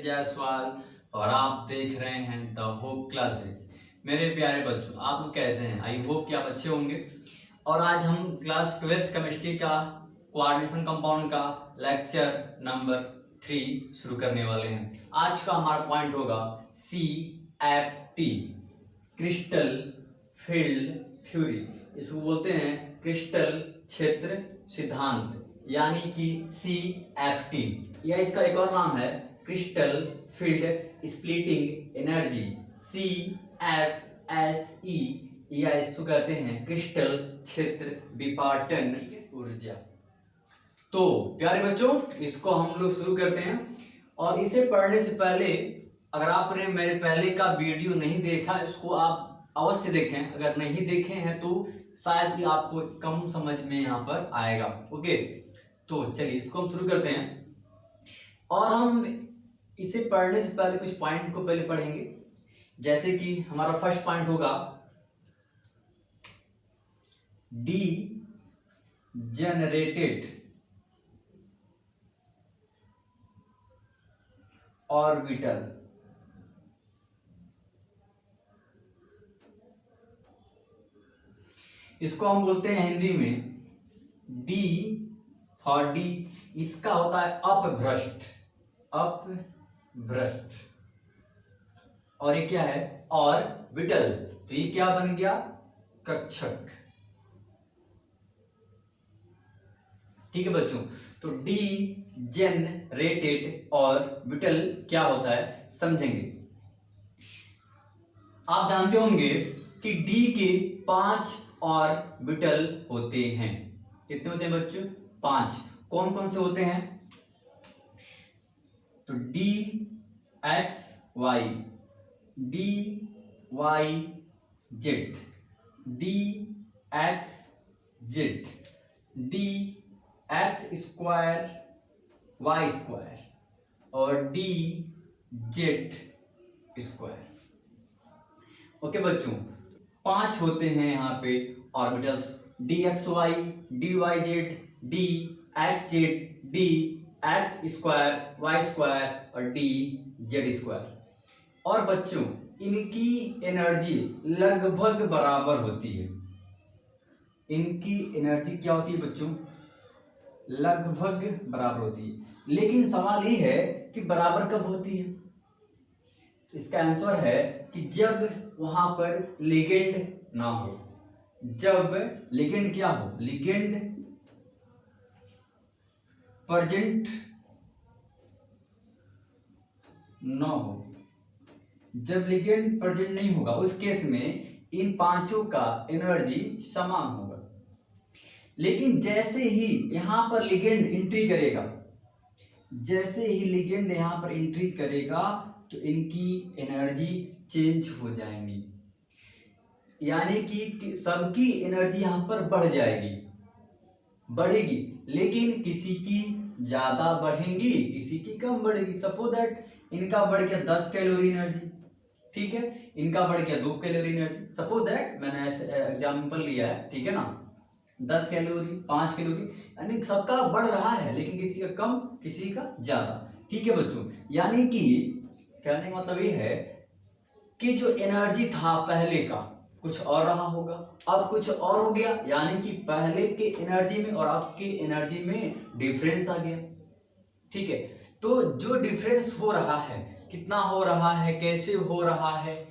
जायसवाल और आप देख रहे हैं द होप क्लासेज। मेरे प्यारे बच्चों, आप लोग कैसे हैं? आई होप कि आप अच्छे होंगे। और आज हम क्लास 12th केमिस्ट्री का कोऑर्डिनेशन कंपाउंड का लेक्चर नंबर 3 शुरू करने वाले हैं। आज का हमारा पॉइंट होगा CFT, क्रिस्टल फील्ड थ्योरी। इसको बोलते हैं क्रिस्टल क्षेत्र सिद्धांत, यानी कि CFT, या इसका एक और नाम है crystal field splitting energy, CFSE, या इसको कहते हैं क्रिस्टल क्षेत्र विपाटन ऊर्जा। तो प्यारे बच्चों, इसको हम लोग शुरू करते हैं। और इसे पढ़ने से पहले अगर आपने मेरे पहले का वीडियो नहीं देखा, इसको आप अवश्य देखें। अगर नहीं देखे हैं तो शायद ये आपको कम समझ में यहाँ पर आएगा। ओके, तो चलिए इसको हम शुरू करते हैं। और हम इसे पढ़ने से पहले कुछ पॉइंट को पहले पढ़ेंगे। जैसे कि हमारा फर्स्ट पॉइंट होगा डीजेनरेटेड ऑर्बिटल। इसको हम बोलते हैं हिंदी में डी फॉर डी, इसका होता है अपभ्रष्ट, अपभ्रष्ट। और ये क्या है? ऑर्बिटल, तो ये क्या बन गया? कक्षक। ठीक है बच्चों, तो डी जेनरेटेड ऑर्बिटल क्या होता है समझेंगे। आप जानते होंगे कि डी के 5 ऑर्बिटल होते हैं। कितने होते हैं बच्चों? 5। कौन कौन से होते हैं? तो D X Y, D Y Z, D X Z, D X square Y square और डी जेड स्क्वायर। ओके बच्चों, 5 होते हैं यहाँ पे orbitals, D X Y, D Y Z, D X Z, D X square Y square और D Z square. और बच्चों, इनकी एनर्जी लगभग बराबर होती है। इनकी एनर्जी क्या होती है बच्चों? लगभग बराबर होती है। लेकिन सवाल ये है कि बराबर कब होती है? इसका आंसर है कि जब वहां पर लिगेंड ना हो। जब लिगेंड क्या हो? लिगेंड प्रेजेंट ना हो। जब लिगेंड प्रेजेंट नहीं होगा, उस केस में इन पांचों का एनर्जी समान होगा। लेकिन जैसे ही यहां पर लिगेंड एंट्री करेगा, जैसे ही लिगेंड यहां पर एंट्री करेगा तो इनकी एनर्जी चेंज हो जाएंगी, यानी कि सबकी एनर्जी यहां पर बढ़ जाएगी, बढ़ेगी। लेकिन किसी की ज्यादा बढ़ेंगी, किसी की कम बढ़ेगी। सपोज दैट इनका बढ़ गया 10 कैलोरी एनर्जी, ठीक है, इनका बढ़ गया 2 कैलोरी एनर्जी। सपोज दैट मैंने ऐसे एग्जाम्पल लिया है, ठीक है ना, 10 कैलोरी 5 कैलोरी, यानी सबका बढ़ रहा है, लेकिन किसी का कम किसी का ज्यादा। ठीक है बच्चों, यानी कि कहने का मतलब ये है कि जो एनर्जी था पहले का कुछ और रहा होगा, अब कुछ और हो गया, यानी कि पहले के एनर्जी में और अब के एनर्जी में डिफरेंस आ गया। ठीक है, तो जो डिफरेंस हो रहा है, कितना हो रहा है, कैसे हो रहा है,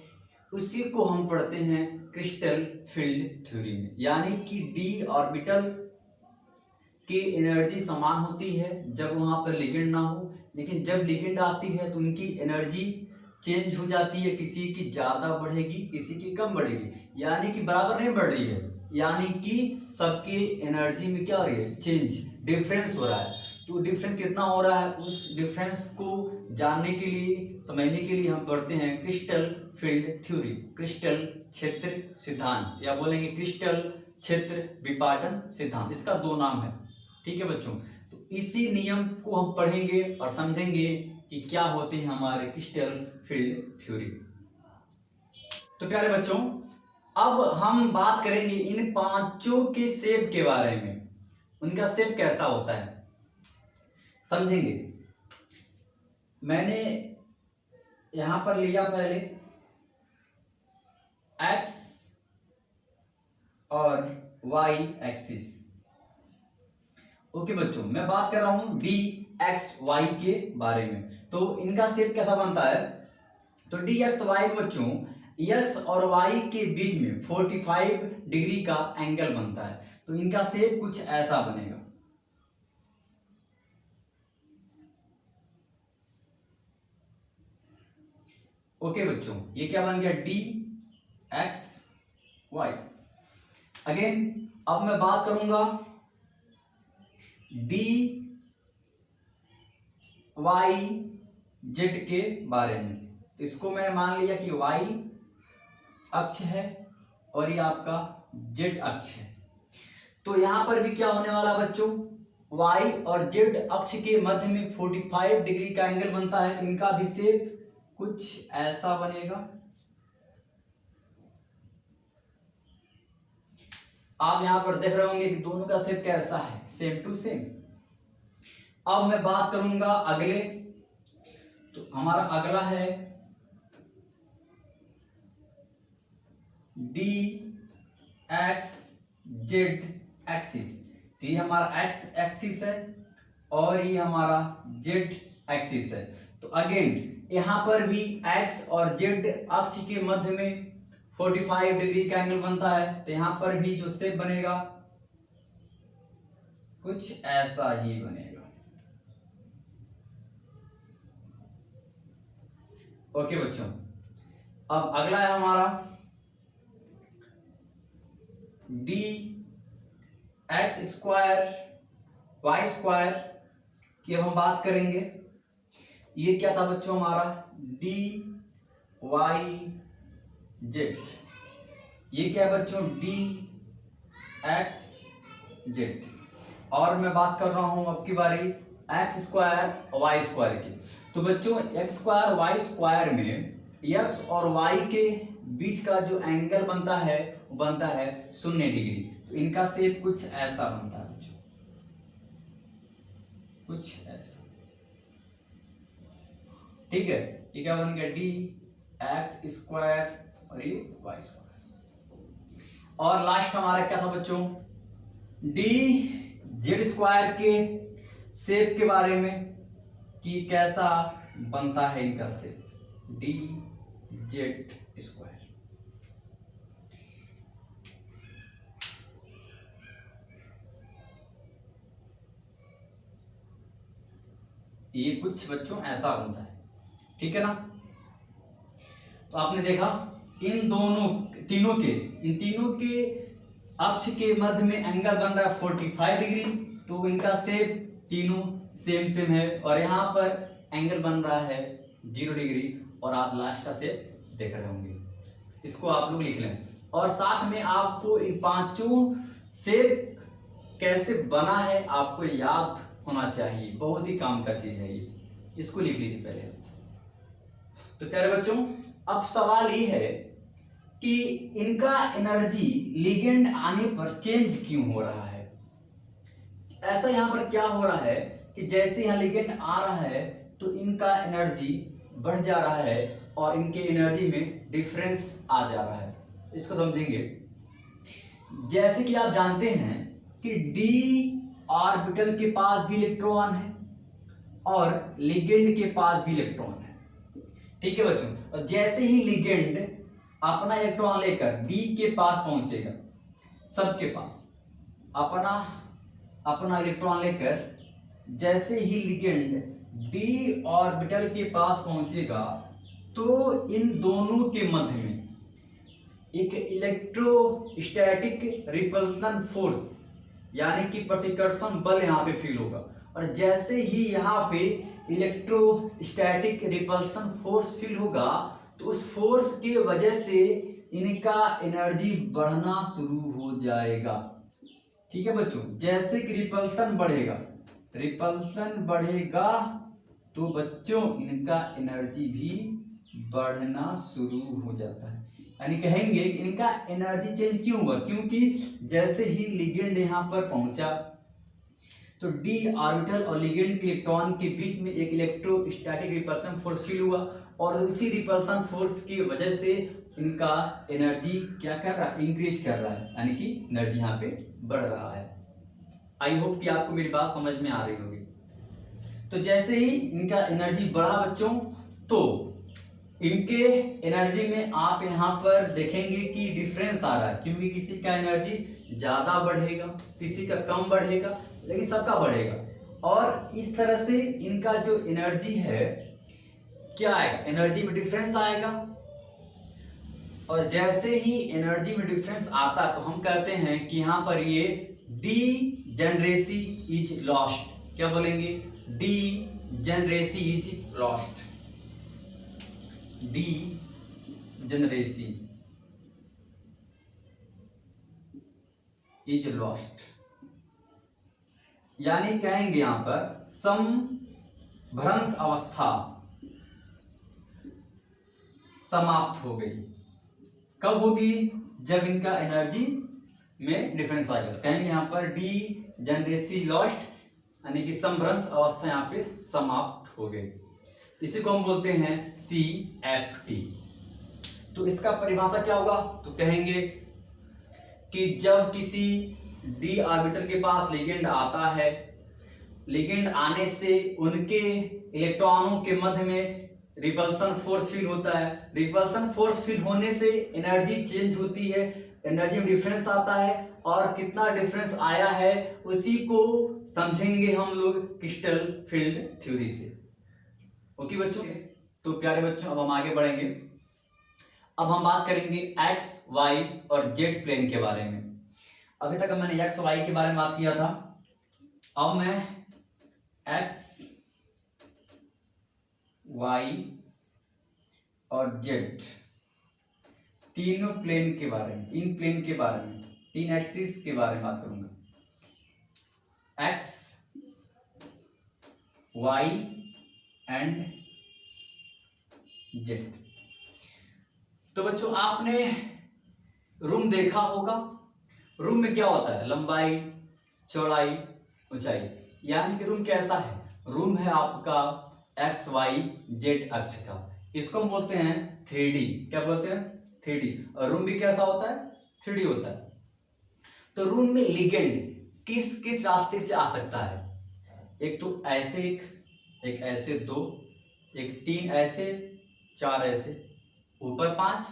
उसी को हम पढ़ते हैं क्रिस्टल फील्ड थ्योरी में। यानी कि डी ऑर्बिटल की एनर्जी समान होती है जब वहां पर लिगेंड ना हो, लेकिन जब लिगेंड आती है तो उनकी एनर्जी चेंज हो जाती है, किसी की ज्यादा बढ़ेगी, किसी की कम बढ़ेगी, यानी कि बराबर नहीं बढ़ रही है, यानी कि सबकी एनर्जी में क्या हो रही है? चेंज, डिफरेंस हो रहा है। तो डिफरेंस कितना हो रहा है, उस डिफरेंस को जानने के लिए, समझने के लिए हम पढ़ते हैं क्रिस्टल फील्ड थ्योरी, क्रिस्टल क्षेत्र सिद्धांत, या बोलेंगे क्रिस्टल क्षेत्र विपाटन सिद्धांत। इसका 2 नाम है। ठीक है बच्चों, तो इसी नियम को हम पढ़ेंगे और समझेंगे कि क्या होते हैं हमारे क्रिस्टल फील्ड थ्योरी। तो प्यारे बच्चों, अब हम बात करेंगे इन पांचों के शेप के बारे में। उनका शेप कैसा होता है समझेंगे। मैंने यहां पर लिया पहले एक्स और वाई एक्सिस। ओके बच्चों, मैं बात कर रहा हूं डी एक्स वाई के बारे में। तो इनका शेप कैसा बनता है? तो डी एक्स वाई बच्चों एक्स और वाई के बीच में 45 डिग्री का एंगल बनता है। तो इनका शेप कुछ ऐसा बनेगा। ओके बच्चों, ये क्या बन गया? D X Y. अगेन अब मैं बात करूंगा डी वाई जेड के बारे में। तो इसको मैंने मान लिया कि वाई अक्ष है और ये आपका जेड अक्ष है। तो यहां पर भी क्या होने वाला बच्चों? वाई और जेड अक्ष के मध्य में 45 डिग्री का एंगल बनता है। इनका भी शेप कुछ ऐसा बनेगा। आप यहां पर देख रहे होंगे कि दोनों का शेप कैसा है, सेम टू सेम। अब मैं बात करूंगा अगले। तो हमारा अगला है डी एक्स जेड एक्सिस। तो ये हमारा एक्स एक्सिस है और ये हमारा जेड एक्सिस है। तो अगेन यहां पर भी एक्स और जेड अक्ष के मध्य में 45 डिग्री का एंगल बनता है। तो यहां पर भी जो शेप बनेगा कुछ ऐसा ही बनेगा। ओके बच्चों, अब अगला है हमारा D X square Y square की। अब हम बात करेंगे, ये क्या था बच्चों? हमारा डी वाई जेड। ये क्या है बच्चों? D X Z. और मैं बात कर रहा हूं अब की बारी एक्स स्क्वायर वाई स्क्वायर की। तो बच्चों एक्स स्क्वायर वाई स्क्वायर में एक्स और वाई के बीच का जो एंगल बनता है वो बनता है 0 डिग्री। तो इनका शेप कुछ ऐसा बनता है बच्चों, कुछ ऐसा। ठीक है, ये क्या बन गया? डी एक्स स्क्वायर और ये वाई स्क्वायर। और लास्ट हमारा क्या था बच्चों? डी जेड स्क्वायर के शेप के बारे में कि कैसा बनता है इनका शेप, डी जेड स्क्वायर। ये कुछ बच्चों ऐसा बनता है। ठीक है ना? तो आपने देखा इन तीनों के अक्ष के मध्य में एंगल बन रहा है 45 डिग्री। तो इनका शेप तीनों सेम है। और यहाँ पर एंगल बन रहा है 0 डिग्री। और आप लास्ट का शेप देख रहे होंगे, इसको आप लोग लिख लें। और साथ में आपको इन पांचों शेप कैसे बना है आपको याद होना चाहिए। बहुत ही काम का चीज है ये, इसको लिख लीजिए पहले। तो कह रहे बच्चों, अब सवाल ये है कि इनका एनर्जी लिगेंड आने पर चेंज क्यों हो रहा है? ऐसा यहां पर क्या हो रहा है कि जैसे यहां लिगेंड आ रहा है तो इनका एनर्जी बढ़ जा रहा है और इनके एनर्जी में डिफरेंस आ जा रहा है। इसको समझेंगे। जैसे कि आप जानते हैं कि डी ऑर्बिटल के पास भी इलेक्ट्रॉन है और लिगेंड के पास भी इलेक्ट्रॉन है। ठीक है बच्चों, और जैसे ही लिगेंड अपना इलेक्ट्रॉन लेकर डी के पास पहुंचेगा, सबके पास अपना इलेक्ट्रॉन लेकर जैसे ही लिगेंड डी ऑर्बिटल के पास पहुंचेगा तो इन दोनों के मध्य में एक इलेक्ट्रोस्टैटिक रिपल्सन फोर्स यानी कि प्रतिकर्षण बल यहाँ पे फील होगा। और जैसे ही यहाँ पे इलेक्ट्रोस्टैटिक रिपल्सन फोर्स फील होगा तो उस फोर्स की वजह से इनका एनर्जी बढ़ना शुरू हो जाएगा। ठीक है बच्चों, जैसे कि रिपल्सन बढ़ेगा तो बच्चों इनका एनर्जी भी बढ़ना शुरू हो जाता है। यानी कहेंगे कि इनका एनर्जी चेंज क्यों हुआ? क्योंकि जैसे ही लिगेंड यहाँ पर पहुंचा तो डी ऑर्बिटल और लिगेंड के इलेक्ट्रॉन के बीच में एक इलेक्ट्रोस्टैटिक रिपल्सन फोर्स फील हुआ और उसी रिपल्सन फोर्स की वजह से इनका एनर्जी क्या कर रहा है, इंक्रीज कर रहा है, यानी कि एनर्जी यहाँ पे बढ़ रहा है। आई होप कि आपको मेरी बात समझ में आ रही होगी। तो जैसे ही इनका एनर्जी बढ़ा बच्चों, तो इनके एनर्जी में आप यहाँ पर देखेंगे कि डिफरेंस आ रहा है, क्योंकि किसी का एनर्जी ज्यादा बढ़ेगा, किसी का कम बढ़ेगा, लेकिन सबका बढ़ेगा। और इस तरह से इनका जो एनर्जी है क्या आएगा, एनर्जी में डिफरेंस आएगा। और जैसे ही एनर्जी में डिफरेंस आता है तो हम कहते हैं कि यहाँ पर ये डीजेनरेसी इज लॉस्ट। क्या बोलेंगे, degeneracy is lost, degeneracy is lost, यानी कहेंगे यहां पर समभ्रंश अवस्था समाप्त हो गई। कब होगी, जब इनका एनर्जी में डिफरेंस आएगा। कहेंगे यहां पर डीजेनरेसी लॉस्ट, यानी कि समभ्रंश अवस्था यहाँ पे समाप्त हो गई। इसी को हम बोलते हैं CFT। तो इसका परिभाषा क्या होगा, तो कहेंगे कि जब किसी डी ऑर्बिटल के पास लिगेंड आता है, लिगेंड आने से उनके इलेक्ट्रॉनों के मध्य में रिपल्सन फोर्स फील होता है। रिपल्सन फोर्स फील होने से एनर्जी चेंज होती है, एनर्जी में डिफरेंस आता है, और कितना डिफरेंस आया है उसी को समझेंगे हम लोग क्रिस्टल फील्ड थ्योरी से। ओके बच्चों, तो प्यारे बच्चों अब हम आगे बढ़ेंगे। अब हम बात करेंगे एक्स, वाई और जेड प्लेन के बारे में। अभी तक मैंने एक्स वाई के बारे में बात किया था, अब मैं एक्स वाई और जेड तीनों प्लेन के बारे में, इन प्लेन के बारे में, तीन एक्सिस के बारे में बात करूंगा, एक्स वाई एंड जेड। तो बच्चों आपने रूम देखा होगा, रूम में क्या होता है, लंबाई, चौड़ाई, ऊंचाई, यानी कि रूम कैसा है, रूम है आपका एक्स वाई जेड अक्ष का, इसको हम बोलते हैं 3D। क्या बोलते हैं, 3D। और रूम भी कैसा होता है, 3D होता है। तो रूम में लिगेंड किस किस रास्ते से आ सकता है, एक तो ऐसे, एक ऐसे, दो, एक तीन ऐसे, चार ऐसे, ऊपर 5,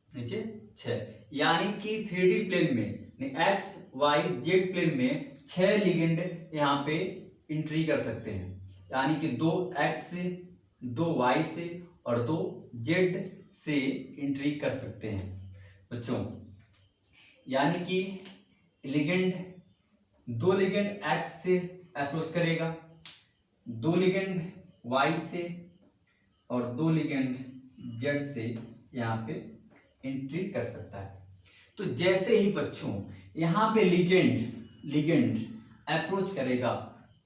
नीचे 6, यानी कि 3D प्लेन में, एक्स वाई जेड प्लेन में 6 लिगेंड यहाँ पे एंट्री कर सकते हैं, यानी कि 2 एक्स से, 2 वाई से और 2 जेड से एंट्री कर सकते हैं बच्चों। यानी कि लिगेंड, 2 लिगेंड एक्स से अप्रोच करेगा, 2 लिगेंड वाई से और 2 लिगेंड जेड से यहाँ पे एंट्री कर सकता है। तो जैसे ही बच्चों यहाँ पे लिगेंड अप्रोच करेगा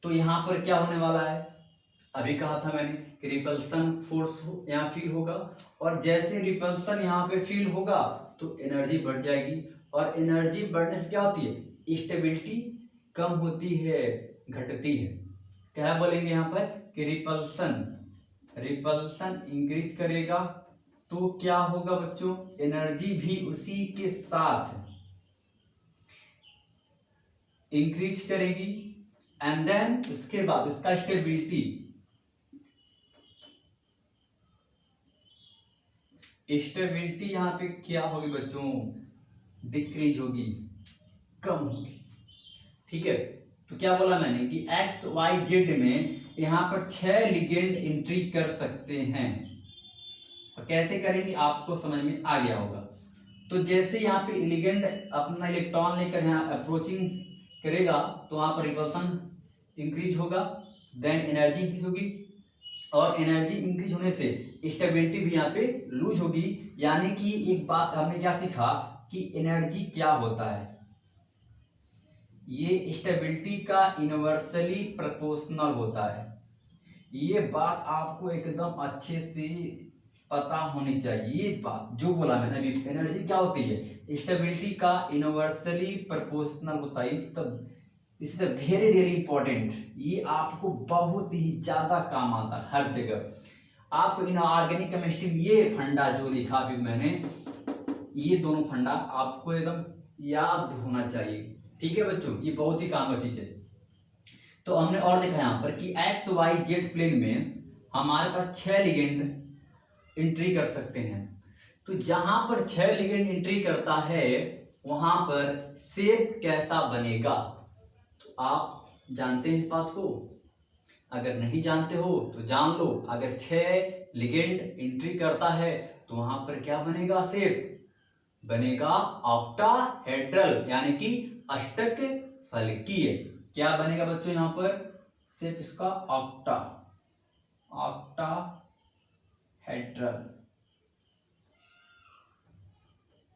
तो यहाँ पर क्या होने वाला है, अभी कहा था मैंने कि रिपल्सन फोर्स यहाँ फील होगा, और जैसे रिपल्सन यहाँ पे फील होगा तो एनर्जी बढ़ जाएगी, और एनर्जी बढ़ने से क्या होती है, स्टेबिलिटी कम होती है, घटती है। क्या बोलेंगे यहाँ पर कि रिपल्सन इंक्रीज करेगा, तो क्या होगा बच्चों, एनर्जी भी उसी के साथ इंक्रीज करेगी, एंड देन उसके बाद उसका स्टेबिलिटी यहाँ पे क्या होगी बच्चों, डिक्रीज होगी, कम होगी। ठीक है, तो क्या बोला मैंने कि एक्स वाई जेड में यहाँ पर 6 लिगेंड एंट्री कर सकते हैं। और कैसे करेंगे आपको समझ में आ गया होगा। तो जैसे यहाँ पे लिगेंड अपना इलेक्ट्रॉन लेकर यहाँ अप्रोचिंग करेगा तो वहां पर रिपल्सन इंक्रीज होगा, देन एनर्जी इंक्रीज होगी, और एनर्जी इंक्रीज होने से स्टेबिलिटी भी यहाँ पे लूज होगी। यानी कि एक बात हमने क्या सीखा कि एनर्जी क्या होता है, ये स्टेबिलिटी का इनवर्सली प्रोपोर्शनल होता है। ये बात आपको एकदम अच्छे से पता होनी चाहिए। ये बात जो बोला मैंने अभी, एनर्जी क्या होती है, स्टेबिलिटी का इनवर्सली प्रोपोर्शनल होता है। This is very really important, ये आपको बहुत ही ज्यादा काम आता है हर जगह। आपको इन ऑर्गेनिक केमिस्ट्री में ये फंडा जो लिखा भी मैंने, ये दोनों फंडा आपको एकदम याद होना चाहिए, ठीक है बच्चों, ये बहुत ही काम की चीज है। तो हमने और देखा यहाँ पर कि एक्स वाई जेड प्लेन में हमारे पास 6 लिगेंड एंट्री कर सकते हैं। तो जहां पर 6 लिगेंड एंट्री करता है वहां पर शेप कैसा बनेगा, तो आप जानते हैं इस बात को? अगर नहीं जानते हो तो जान लो। अगर 6 लिगेंड एंट्री करता है तो वहां पर क्या बनेगा? शेप बनेगा ऑक्टाहेड्रल, यानी कि अष्टक फलकीय। क्या बनेगा बच्चों यहाँ पर? शेप इसका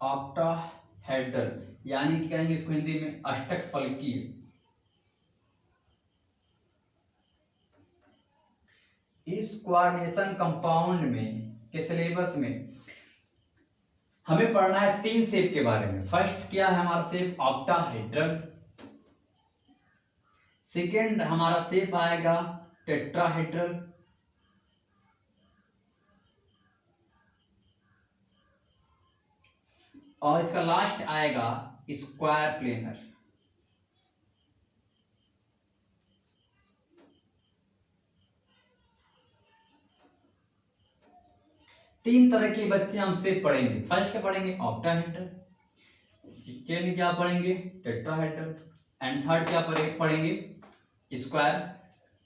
ऑक्टाहेड्रल, यानी कि कहेंगे इसको हिंदी में अष्टक फलकीय। इस कोऑर्डिनेशन कंपाउंड में के सिलेबस में हमें पढ़ना है 3 शेप के बारे में। फर्स्ट क्या है हमारा शेप? ऑक्टाहेड्रल। सेकेंड हमारा शेप आएगा टेट्राहेड्रल। और इसका लास्ट आएगा स्क्वायर प्लेनर। तीन तरह के बच्चे हम शेप पढ़ेंगे। फर्स्ट क्या पढ़ेंगे? ऑक्टाहेड्रल। सेकेंड क्या पढ़ेंगे? टेट्राहेड्रल। एंड थर्ड क्या पढ़ेंगे? स्क्वायर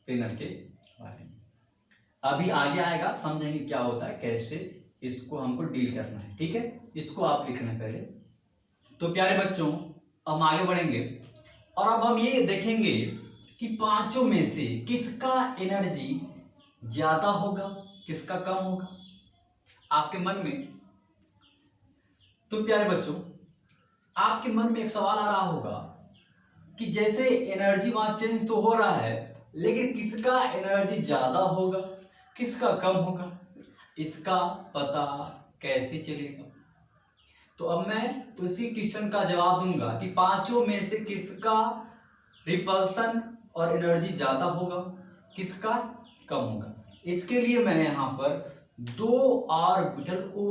प्लेनर के बारे में। अभी आगे आएगा, समझेंगे क्या होता है, कैसे इसको हमको डील करना है, ठीक है? इसको आप लिखना पहले। तो प्यारे बच्चों अब आगे बढ़ेंगे और अब हम ये देखेंगे कि पांचों में से किसका एनर्जी ज्यादा होगा, किसका कम होगा आपके मन में। तो प्यारे बच्चों आपके मन में एक सवाल आ रहा होगा कि जैसे एनर्जी वहां चेंज तो हो रहा है, लेकिन किसका एनर्जी ज्यादा होगा, किसका कम होगा, इसका पता कैसे चलेगा? तो अब मैं उसी क्वेश्चन का जवाब दूंगा कि पांचों में से किसका रिपल्सन और एनर्जी ज्यादा होगा, किसका कम होगा। इसके लिए मैं यहाँ पर 2 ऑर्बिटल को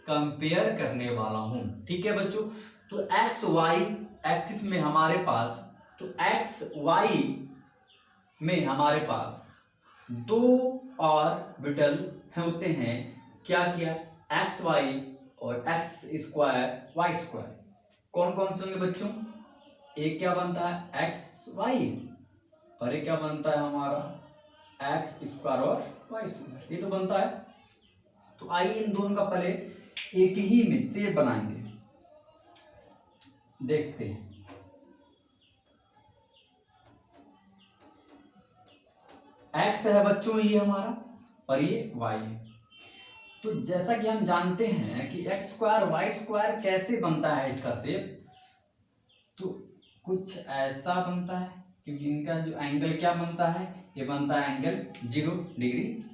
कंपेयर करने वाला हूं, ठीक है बच्चों? तो एक्स वाई एक्सिस में हमारे पास, तो एक्स वाई में हमारे पास 2 ऑर्बिटल होते हैं। क्या किया? एक्स वाई और एक्स स्क्वायर वाई स्क्वायर। कौन कौन से होंगे बच्चों? एक क्या बनता है? एक्स वाई, और एक क्या बनता है हमारा? एक्स स्क्वायर और वाई स्क्वायर, ये तो बनता है। तो आइए इन दोनों का पहले एक ही में शेप बनाएंगे, देखते हैं। एक्स है बच्चों ये हमारा, और ये वाई है। तो जैसा कि हम जानते हैं कि एक्स स्क्वायर वाई स्क्वायर कैसे बनता है इसका शेप, तो कुछ ऐसा बनता है, क्योंकि इनका जो एंगल क्या बनता है? ये बनता है एंगल 0 डिग्री।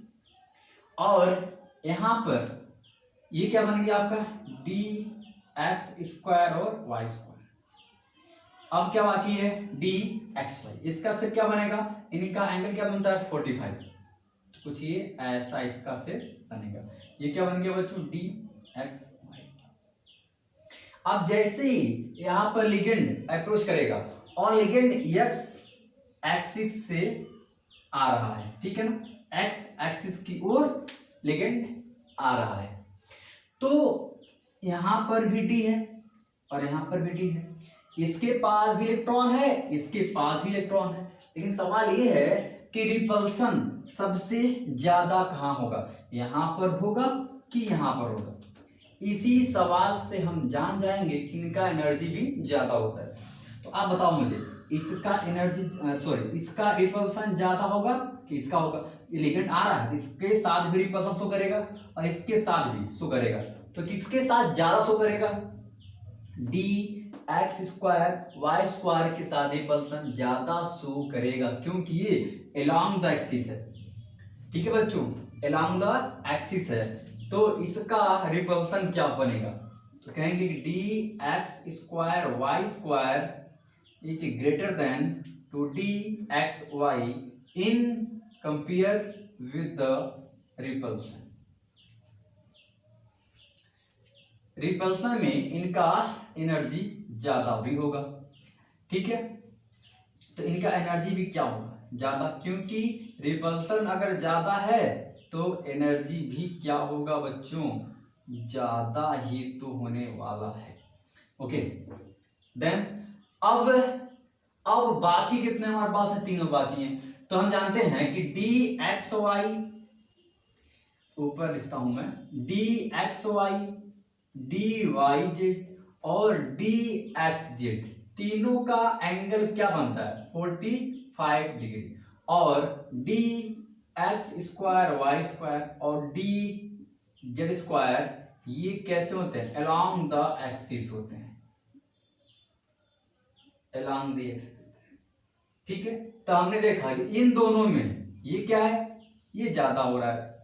और यहां पर ये क्या बन गया आपका? डी एक्स स्क्वायर और वाई स्क्वायर। अब क्या बाकी है? D X Y. इसका शेप क्या बनेगा? इनका एंगल क्या बनता है? 45। कुछ ये ऐसा इसका शेप बनेगा। ये क्या बन गया बच्चों? D X Y. अब जैसे ही यहां पर लिगेंड अप्रोच करेगा और लिगेंड एक्स एक्सिस से आ रहा है, ठीक है ना? एक्स एक्सिस की ओर लिगेंड आ रहा है, तो यहां पर भी डी है और यहां पर भी डी है। इसके पास भी इलेक्ट्रॉन है, इसके पास भी इलेक्ट्रॉन है, लेकिन सवाल ये है कि रिपल्सन सबसे ज्यादा कहां होगा? यहां पर होगा कि यहां पर होगा? इसी सवाल से हम जान जाएंगे कि इनका एनर्जी भी ज्यादा होता है। तो आप बताओ मुझे, इसका एनर्जी इसका रिपल्सन ज्यादा होगा कि इसका होगा? ये लिगेंड आ रहा है, इसके साथ भी रिपल्सन शो करेगा और इसके साथ भी शो करेगा, तो किसके साथ ज्यादा शो करेगा? D X square Y square के साथ रिपल्सन ज्यादा शो करेगा, क्योंकि ये अलोंग द एक्सिस है, ठीक है बच्चों? अलोंग द एक्सिस है, तो इसका रिपल्सन क्या बनेगा? तो कहेंगे कि D X square Y square is greater than to dxy in compare with the repulsion। Repulsion में इनका एनर्जी ज्यादा भी होगा, ठीक है। तो इनका एनर्जी भी क्या होगा, ज्यादा, क्योंकि रिपल्सन अगर ज्यादा है तो एनर्जी भी क्या होगा बच्चों, ज्यादा ही तो होने वाला है। ओके, देन अब बाकी कितने हमारे पास है, तीनों बाकी हैं। तो हम जानते हैं कि dxy, ऊपर लिखता हूं मैं, dxy dyz और dxz तीनों का एंगल क्या बनता है, 45 डिग्री। और dx स्क्वायर वाई स्क्वायर और dz स्क्वायर ये कैसे होते हैं, अलोंग द एक्सिस होते हैं, अलोंग द एक्सिस, ठीक है। तो हमने देखा कि इन दोनों में ये क्या है, ये ज्यादा हो रहा है,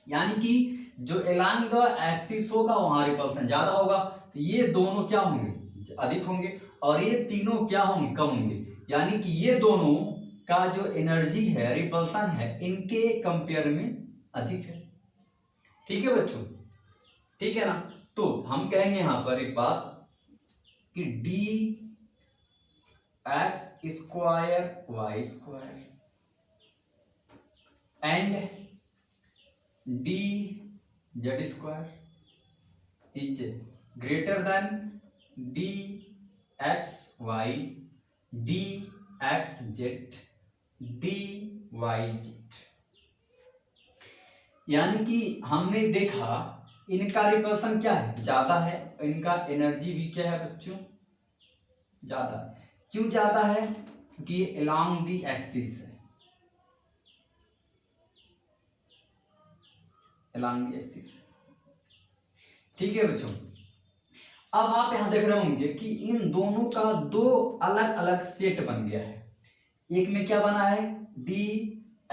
यानी कि जो अलोंग द एक्सिस होगा वहां रिपल्सन ज्यादा होगा, तो ये दोनों क्या होंगे, अधिक होंगे, और ये तीनों क्या होंगे, कम होंगे। यानी कि ये दोनों का जो एनर्जी है, रिपल्सन है, इनके कंपेयर में अधिक है, ठीक है बच्चों, ठीक है ना। तो हम कहेंगे यहां पर एक बात कि D X square Y square and D Z square is greater than D X Y D X Z D Y Z. यानी कि हमने देखा इनका रिपल्सन क्या है, ज्यादा है, इनका एनर्जी भी क्या है बच्चों, ज्यादा। क्यों ज्यादा है, क्योंकि अलोंग द एक्सिस है, अलोंग द एक्सिस, ठीक है बच्चों। अब आप यहां देख रहे होंगे कि इन दोनों का दो अलग अलग सेट बन गया है। एक में क्या बना है, D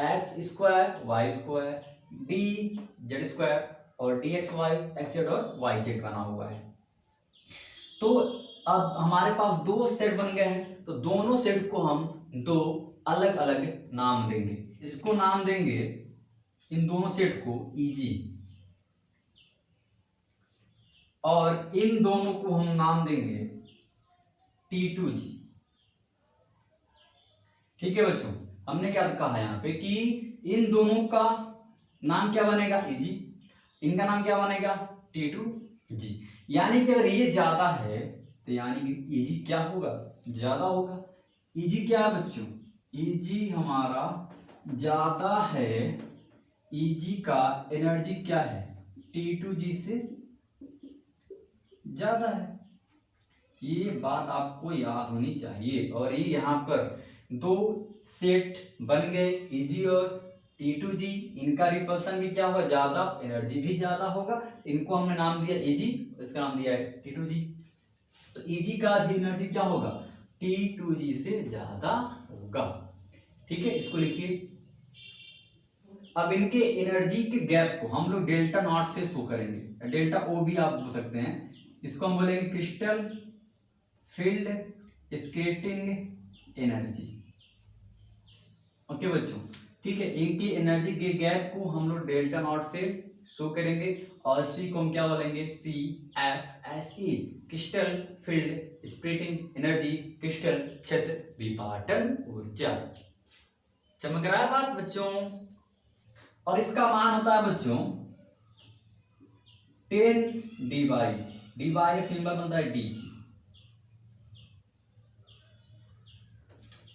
X square Y square D Z square और D X Y X Z और वाई जेड बना हुआ है। तो अब हमारे पास दो सेट बन गए हैं, तो दोनों सेट को हम दो अलग अलग नाम देंगे। इसको नाम देंगे, इन दोनों सेट को ईजी, और इन दोनों को हम नाम देंगे T2G, ठीक है बच्चों। हमने क्या कहा यहाँ पे कि इन दोनों का नाम क्या बनेगा, ईजी, इनका नाम क्या बनेगा, T2G। यानी कि अगर ये ज्यादा है तो यानी कि ईजी क्या होगा, ज्यादा होगा। ईजी क्या है बच्चों, ईजी हमारा ज्यादा है, ईजी का एनर्जी क्या है, T2G से ज्यादा है। ये बात आपको याद होनी चाहिए। और ये यहाँ पर दो सेट बन गए, ईजी और T2G, इनका रिपल्सन भी क्या होगा, ज्यादा, एनर्जी भी ज्यादा होगा। इनको हमने नाम दिया ईजी, इसका नाम दिया है T2G। तो ईजी का भी एनर्जी क्या होगा, T2G से ज्यादा होगा, ठीक है। इसको लिखिए। अब इनके एनर्जी के गैप को हम लोग डेल्टा नॉट से शो करेंगे, डेल्टा ओ भी आप बोल सकते हैं। इसको हम बोलेंगे crystal field skating energy. Okay बच्चों, ठीक है। इनकी एनर्जी के गैप को हम लोग डेल्टा नॉट से शो करेंगे, और सी को हम क्या बोलेंगे, CFSE, crystal field splitting energy, crystal क्षेत्र विपाटन ऊर्जा। चमक रहा है बात बच्चों। और इसका मान होता है बच्चों 10 dy का सिंबल बनता है D,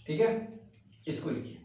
ठीक है। इसको लिखिए।